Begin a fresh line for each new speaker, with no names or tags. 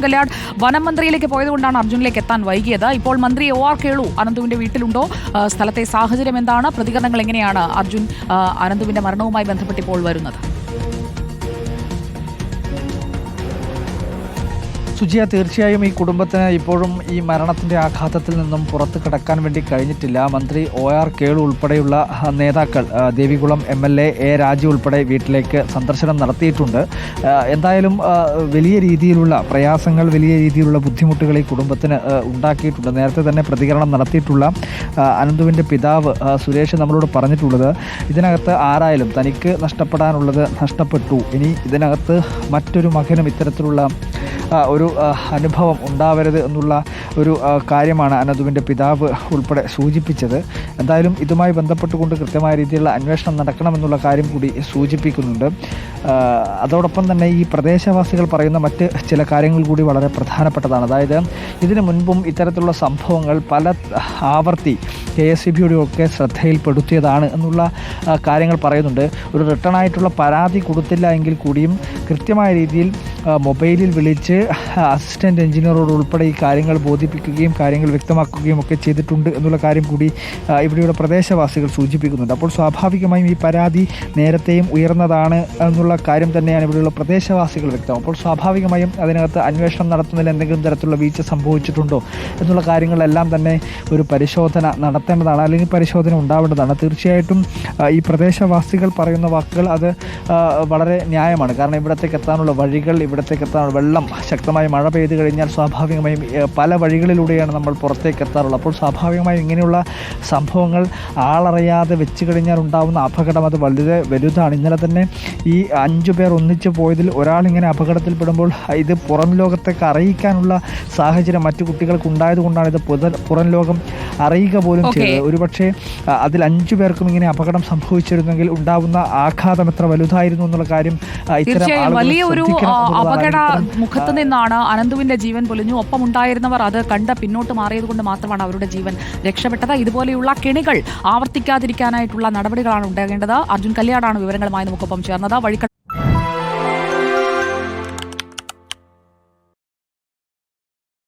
കല്യാട് വനം മന്ത്രിയിലേക്ക് പോയതുകൊണ്ടാണ് അർജുനിലേക്ക് എത്താൻ വൈകിയത്. ഇപ്പോൾ മന്ത്രി OR കേളു അനന്തുവിന്റെ വീട്ടിലുണ്ടോ? സ്ഥലത്തെ സാഹചര്യം എന്താണ്? പ്രതികരണങ്ങൾ എങ്ങനെയാണ് അർജുൻ അനന്തുവിന്റെ മരണവുമായി ബന്ധപ്പെട്ട് ഇപ്പോൾ വരുന്നത്?
സുജിയ, തീർച്ചയായും ഈ കുടുംബത്തിന് ഇപ്പോഴും ഈ മരണത്തിൻ്റെ ആഘാതത്തിൽ നിന്നും പുറത്ത് കടക്കാൻ വേണ്ടി കഴിഞ്ഞിട്ടില്ല. മന്ത്രി OR കേളു ഉൾപ്പെടെയുള്ള നേതാക്കൾ, ദേവികുളം MLA A രാജു ഉൾപ്പെടെ വീട്ടിലേക്ക് സന്ദർശനം നടത്തിയിട്ടുണ്ട്. എന്തായാലും വലിയ രീതിയിലുള്ള പ്രയാസങ്ങൾ, വലിയ രീതിയിലുള്ള ബുദ്ധിമുട്ടുകൾ ഈ കുടുംബത്തിന് ഉണ്ടാക്കിയിട്ടുണ്ട്. നേരത്തെ തന്നെ പ്രതികരണം നടത്തിയിട്ടുള്ള അനന്തുവിൻ്റെ പിതാവ് സുരേഷ് നമ്മളോട് പറഞ്ഞിട്ടുള്ളത്, ഇതിനകത്ത് ആരായാലും തനിക്ക് നഷ്ടപ്പെടാനുള്ളത് നഷ്ടപ്പെട്ടു, ഇനി ഇതിനകത്ത് മറ്റൊരു മകനും ഇത്തരത്തിലുള്ള ഒരു അനുഭവം ഉണ്ടാവരുത് എന്നുള്ള ഒരു കാര്യമാണ് അനന്തുവിൻ്റെ പിതാവ് ഉൾപ്പെടെ സൂചിപ്പിച്ചത്. എന്തായാലും ഇതുമായി ബന്ധപ്പെട്ടുകൊണ്ട് കൃത്യമായ രീതിയിലുള്ള അന്വേഷണം നടക്കണമെന്നുള്ള കാര്യം കൂടി സൂചിപ്പിക്കുന്നുണ്ട്. അതോടൊപ്പം തന്നെ ഈ പ്രദേശവാസികൾ പറയുന്ന മറ്റ് ചില കാര്യങ്ങൾ കൂടി വളരെ പ്രധാനപ്പെട്ടതാണ്. അതായത് ഇതിനു മുൻപും ഇത്തരത്തിലുള്ള സംഭവങ്ങൾ പല ആവർത്തി KSEBയുടെ ഒക്കെ ശ്രദ്ധയിൽപ്പെടുത്തിയതാണ് എന്നുള്ള കാര്യങ്ങൾ പറയുന്നുണ്ട്. ഒരു റിട്ടേൺ ആയിട്ടുള്ള പരാതി കൊടുത്തില്ല എങ്കിൽ കൂടിയും കൃത്യമായ രീതിയിൽ മൊബൈലിൽ വിളിച്ച് അസിസ്റ്റൻറ്റ് എഞ്ചിനീയറോട് ഉൾപ്പെടെ ഈ കാര്യങ്ങൾ ബോധിപ്പിക്കുകയും കാര്യങ്ങൾ വ്യക്തമാക്കുകയും ഒക്കെ ചെയ്തിട്ടുണ്ട് എന്നുള്ള കാര്യം കൂടി ഇവിടെയുള്ള പ്രദേശവാസികൾ സൂചിപ്പിക്കുന്നുണ്ട്. അപ്പോൾ സ്വാഭാവികമായും ഈ പരാതി നേരത്തെയും ഉയർന്നതാണ് എന്നുള്ള കാര്യം തന്നെയാണ് ഇവിടെയുള്ള പ്രദേശവാസികൾ വ്യക്തം. അപ്പോൾ സ്വാഭാവികമായും അതിനകത്ത് അന്വേഷണം നടത്തുന്നതിൽ എന്തെങ്കിലും തരത്തിലുള്ള വീഴ്ച സംഭവിച്ചിട്ടുണ്ടോ എന്നുള്ള കാര്യങ്ങളെല്ലാം തന്നെ ഒരു പരിശോധന നടത്തേണ്ടതാണ്, അല്ലെങ്കിൽ പരിശോധന ഉണ്ടാവേണ്ടതാണ്. തീർച്ചയായിട്ടും ഈ പ്രദേശവാസികൾ പറയുന്ന വാക്കുകൾ അത് വളരെ ന്യായമാണ്. കാരണം ഇവിടത്തേക്ക് എത്താനുള്ള വഴികൾ, ഇവിടത്തേക്ക് എത്താനുള്ള വെള്ളം, ശക്തമായി മഴ പെയ്തു കഴിഞ്ഞാൽ സ്വാഭാവികമായും പല വഴികളിലൂടെയാണ് നമ്മൾ പുറത്തേക്ക് എത്താറുള്ളത്. അപ്പോൾ സ്വാഭാവികമായും ഇങ്ങനെയുള്ള സംഭവങ്ങൾ ആളറിയാതെ വെച്ച് കഴിഞ്ഞാൽ ഉണ്ടാകുന്ന അപകടം അത് വളരെ വലുതാണ്. ഇന്നലെ തന്നെ ഈ 5 പേർ ഒന്നിച്ച് പോയതിൽ ഒരാളിങ്ങനെ അപകടത്തിൽപ്പെടുമ്പോൾ ഇത് പുറം ലോകത്തേക്ക് അറിയിക്കാനുള്ള സാഹചര്യം മറ്റു കുട്ടികൾക്ക് ഉണ്ടായതുകൊണ്ടാണ് ഇത് പുറം ലോകം അറിയുക പോലും ചെയ്തത്. ഒരുപക്ഷെ അതിൽ 5 പേർക്കും ഇങ്ങനെ അപകടം സംഭവിച്ചിരുന്നെങ്കിൽ ഉണ്ടാവുന്ന ആഘാതം എത്ര വലുതായിരുന്നു എന്നുള്ള കാര്യം
വലിയൊരു അപകട മുഖത്ത് നിന്നാണ് അനന്തുവിന്റെ ജീവൻ പൊലിഞ്ഞു. ഒപ്പമുണ്ടായിരുന്നവർ അത് കണ്ട് പിന്നോട്ട് മാറിയത് കൊണ്ട് മാത്രമാണ് അവരുടെ ജീവൻ രക്ഷപ്പെട്ടത്. ഇതുപോലെയുള്ള കെണികൾ ആവർത്തിക്കാതിരിക്കാനായിട്ടുള്ള നടപടികളാണ് ഉണ്ടാകേണ്ടത്. അർജുൻ കല്യാടാണ് വിവരങ്ങളുമായി നമുക്കൊപ്പം ചേർന്നത്.